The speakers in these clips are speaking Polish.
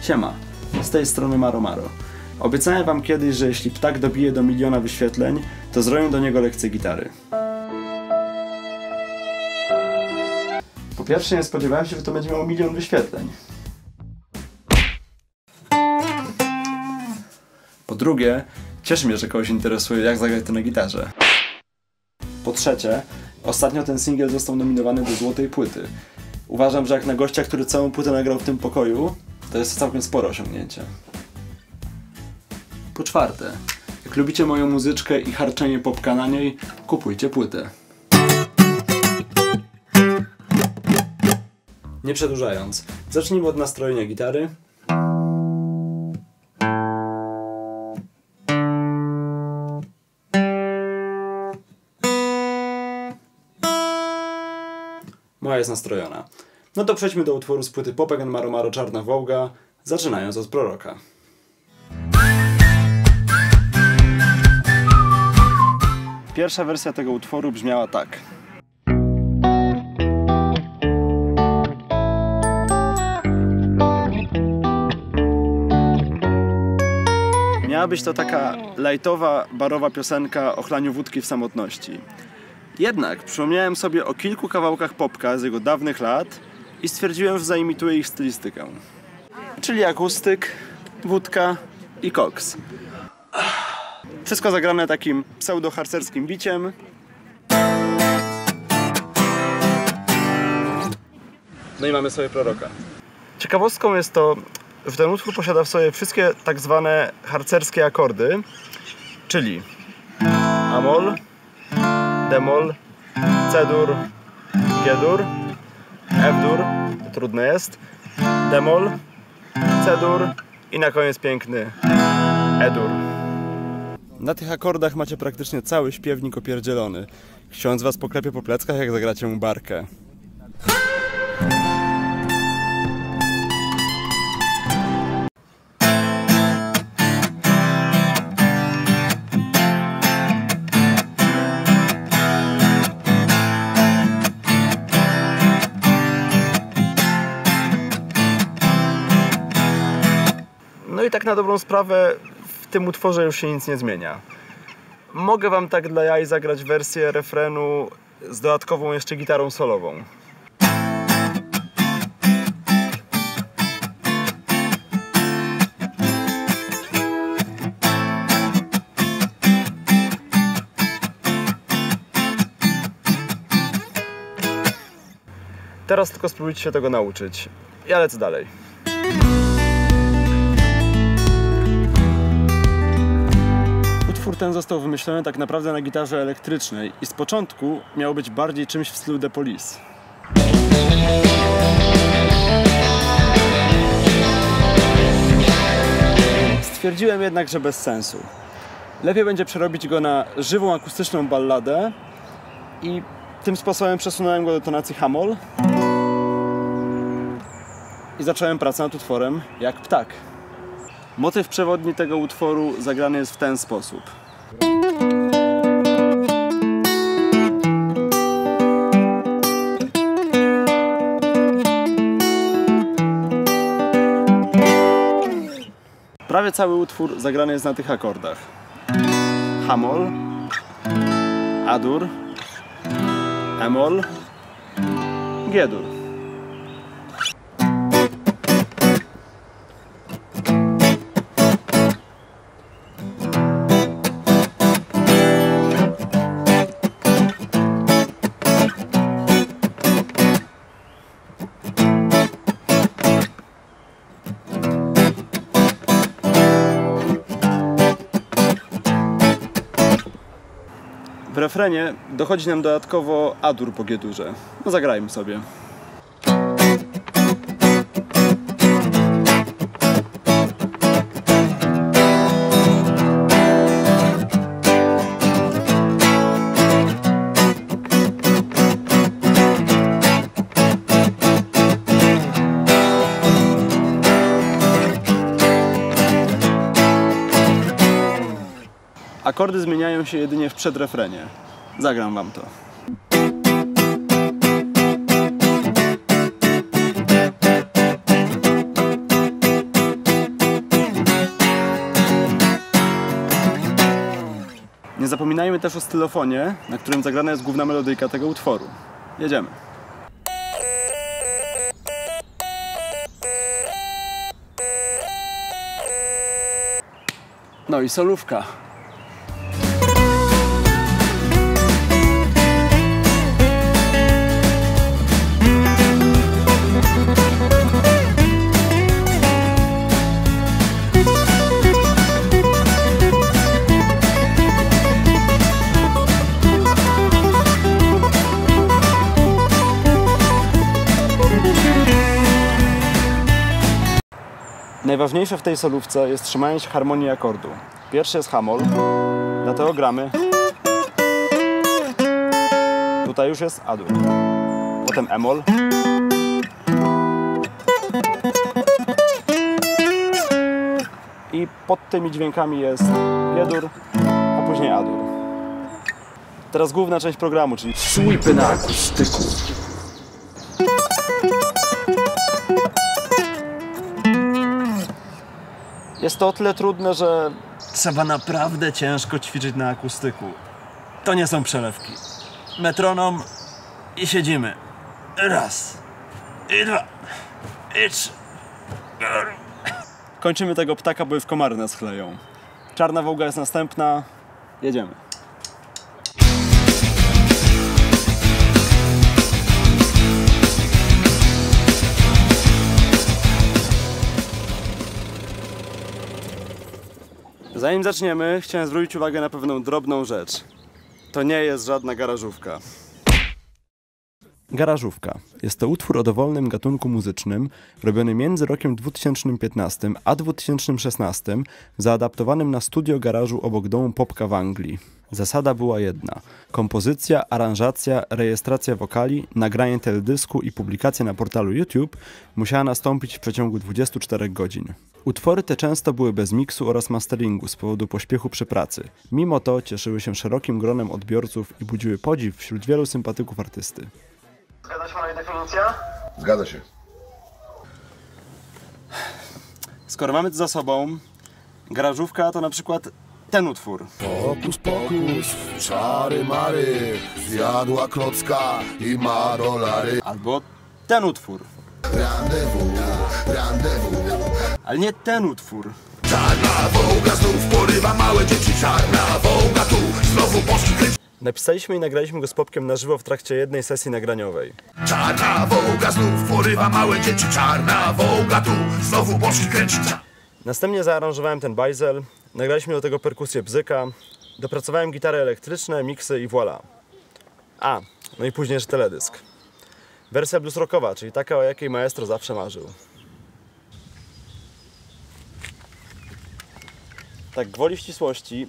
Siema, z tej strony Maro Maro. Obiecałem wam kiedyś, że jeśli ptak dobije do 1 000 000 wyświetleń, to zrobię do niego lekcję gitary. Po pierwsze, nie spodziewałem się, że to będzie miało 1 000 000 wyświetleń. Po drugie, cieszy mnie, że kogoś interesuje, jak zagrać to na gitarze. Po trzecie, ostatnio ten singiel został nominowany do Złotej Płyty. Uważam, że jak na gościa, który całą płytę nagrał w tym pokoju, to jest całkiem spore osiągnięcie. Po czwarte, jak lubicie moją muzyczkę i harczenie popka na niej, kupujcie płytę. Nie przedłużając, zacznijmy od nastrojenia gitary. Moja jest nastrojona. No to przejdźmy do utworu z płyty Popek & Maro Maro Czarna Wołga, zaczynając od Proroka. Pierwsza wersja tego utworu brzmiała tak. Miała być to taka lajtowa, barowa piosenka o chlaniu wódki w samotności. Jednak przypomniałem sobie o kilku kawałkach popka z jego dawnych lat i stwierdziłem, że zaimituję ich stylistykę. Czyli akustyk, wódka i koks. Wszystko zagrane takim pseudo-harcerskim biciem. No i mamy sobie Proroka. Ciekawostką jest to, że ten utwór posiada w sobie wszystkie tak zwane harcerskie akordy, czyli A-moll, D-moll, C-dur, G-dur, F-dur, to trudne jest, D-moll, C-dur i na koniec piękny E-dur. Na tych akordach macie praktycznie cały śpiewnik opierdzielony. Ksiądz was poklepie po pleckach, jak zagracie mu barkę. No i tak na dobrą sprawę w tym utworze już się nic nie zmienia. Mogę wam tak dla jaj zagrać wersję refrenu z dodatkową jeszcze gitarą solową. Teraz tylko spróbujcie się tego nauczyć. Ja lecę dalej. Utwór ten został wymyślony tak naprawdę na gitarze elektrycznej i z początku miał być bardziej czymś w stylu The Police. Stwierdziłem jednak, że bez sensu. Lepiej będzie przerobić go na żywą akustyczną balladę i tym sposobem przesunąłem go do tonacji H-moll i zacząłem pracę nad utworem jak ptak. Motyw przewodni tego utworu zagrany jest w ten sposób. Prawie cały utwór zagrany jest na tych akordach. H-moll, A-dur, E-moll, G-dur. W refrenie dochodzi nam dodatkowo A-dur po G-durze. No zagrajmy sobie. Akordy zmieniają się jedynie w przedrefrenie. Zagram wam to. Nie zapominajmy też o stylofonie, na którym zagrana jest główna melodyjka tego utworu. Jedziemy. No i solówka. Najważniejsze w tej solówce jest trzymanie się harmonii akordu. Pierwszy jest hamol, dlatego gramy. Tutaj już jest A-dur. Potem E-mol. I pod tymi dźwiękami jest G-dur, a później A-dur. Teraz główna część programu, czyli sweepy na akustyku. Jest to o tyle trudne, że trzeba naprawdę ciężko ćwiczyć na akustyku. To nie są przelewki. Metronom i siedzimy. Raz, i dwa, i trzy. Kończymy tego ptaka, bo już komary nas chleją. Czarna wołga jest następna. Jedziemy. Zanim zaczniemy, chciałem zwrócić uwagę na pewną drobną rzecz. To nie jest żadna garażówka. Garażówka. Jest to utwór o dowolnym gatunku muzycznym, robiony między rokiem 2015 a 2016, zaadaptowanym na studio garażu obok domu Popka w Anglii. Zasada była jedna. Kompozycja, aranżacja, rejestracja wokali, nagranie teledysku i publikacja na portalu YouTube musiała nastąpić w przeciągu 24 godzin. Utwory te często były bez miksu oraz masteringu z powodu pośpiechu przy pracy. Mimo to cieszyły się szerokim gronem odbiorców i budziły podziw wśród wielu sympatyków artysty. Zgadza się pana definicja? Zgadza się. Skoro mamy to za sobą, garażówka to na przykład ten utwór. Pokus, pokus, czary mary, zjadła klocka i ma dolary. Albo ten utwór. Randewu, randewu. Ale nie ten utwór. Czarna wołga znów porywa małe dzieci, czarna wołga tu, znowu bożki kręci. Napisaliśmy i nagraliśmy go z Popkiem na żywo w trakcie jednej sesji nagraniowej. Czarna wołga znów porywa małe dzieci, czarna wołga tu, znowu bożki kręci. Następnie zaaranżowałem ten bajzel, nagraliśmy do tego perkusję bzyka, dopracowałem gitary elektryczne, miksy i voilà. A, no i później jeszcze teledysk. Wersja blues rockowa, czyli taka, o jakiej maestro zawsze marzył. Tak, gwoli ścisłości,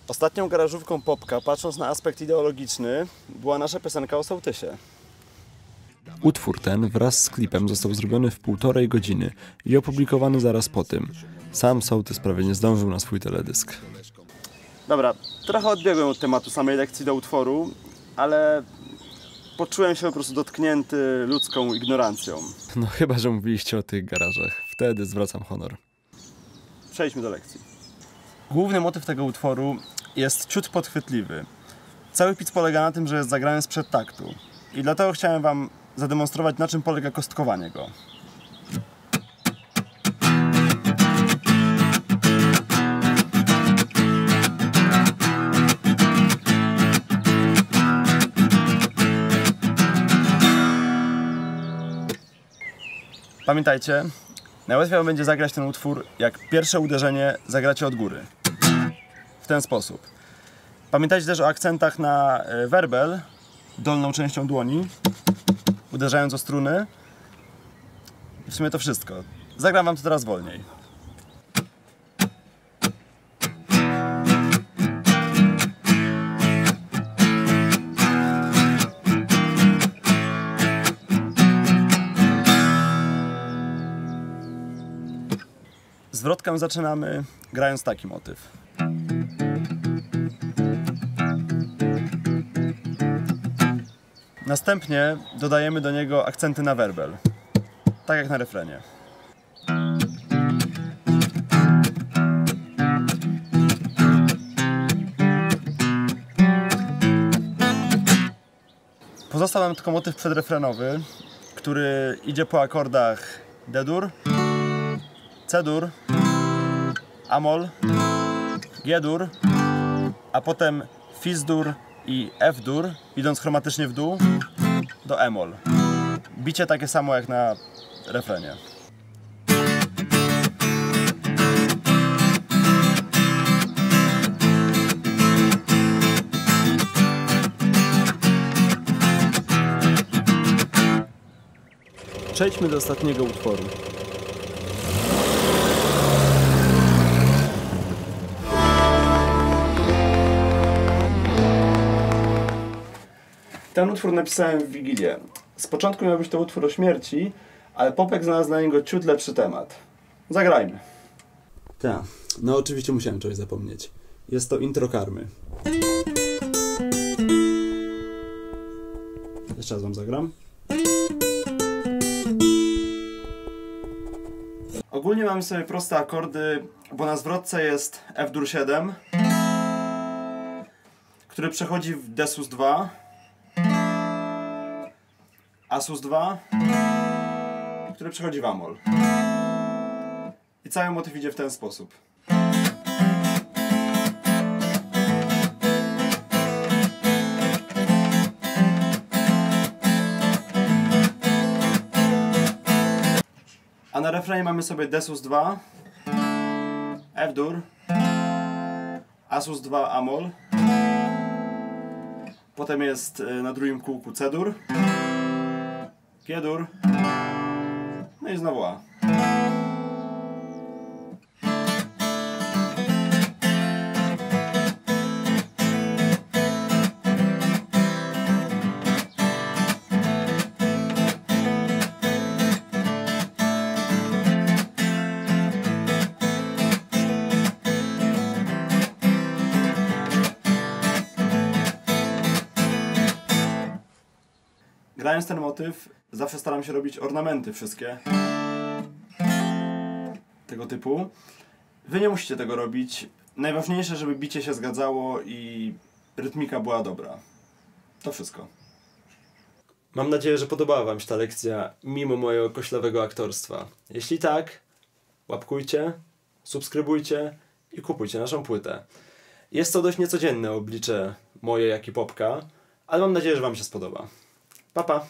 ostatnią garażówką Popka, patrząc na aspekt ideologiczny, była nasza piosenka o sołtysie. Utwór ten wraz z klipem został zrobiony w 1,5 godziny i opublikowany zaraz po tym. Sam sołtys prawie nie zdążył na swój teledysk. Dobra, trochę odbiegłem od tematu samej lekcji do utworu, ale poczułem się po prostu dotknięty ludzką ignorancją. No chyba, że mówiliście o tych garażach. Wtedy zwracam honor. Przejdźmy do lekcji. Główny motyw tego utworu jest ciut podchwytliwy. Cały pic polega na tym, że jest zagrany sprzed taktu. I dlatego chciałem wam zademonstrować, na czym polega kostkowanie go. Pamiętajcie, najłatwiej wam będzie zagrać ten utwór, jak pierwsze uderzenie zagracie od góry. W ten sposób. Pamiętajcie też o akcentach na werbel, dolną częścią dłoni, uderzając o struny. I w sumie to wszystko. Zagram wam to teraz wolniej. Zwrotkę zaczynamy grając taki motyw. Następnie dodajemy do niego akcenty na werbel, tak jak na refrenie. Pozostał nam tylko motyw przedrefrenowy, który idzie po akordach D-dur, C-dur, A-moll, G-dur, a potem Fis-dur i F-dur, idąc chromatycznie w dół do E-moll. Bicie takie samo jak na refrenie. Przejdźmy do ostatniego utworu. Ten utwór napisałem w Wigilię. Z początku miał być to utwór o śmierci, ale Popek znalazł na niego ciut lepszy temat. Zagrajmy. Tak, no oczywiście musiałem czegoś zapomnieć. Jest to intro Karmy. Jeszcze raz wam zagram. Ogólnie mamy sobie proste akordy, bo na zwrotce jest F-dur 7, który przechodzi w D sus 2, A sus 2, który przechodzi w A-moll. I cały motyw idzie w ten sposób. A na refrenie mamy sobie D sus 2, F-dur, A sus 2, A-moll. Potem jest na drugim kółku C-dur, G-dur, no i znowu A. Grając ten motyw, zawsze staram się robić ornamenty wszystkie tego typu. Wy nie musicie tego robić. Najważniejsze, żeby bicie się zgadzało i rytmika była dobra. To wszystko. Mam nadzieję, że podobała wam się ta lekcja mimo mojego koślawego aktorstwa. Jeśli tak, łapkujcie, subskrybujcie i kupujcie naszą płytę. Jest to dość niecodzienne oblicze moje, jak i Popka, ale mam nadzieję, że wam się spodoba. Pa, pa!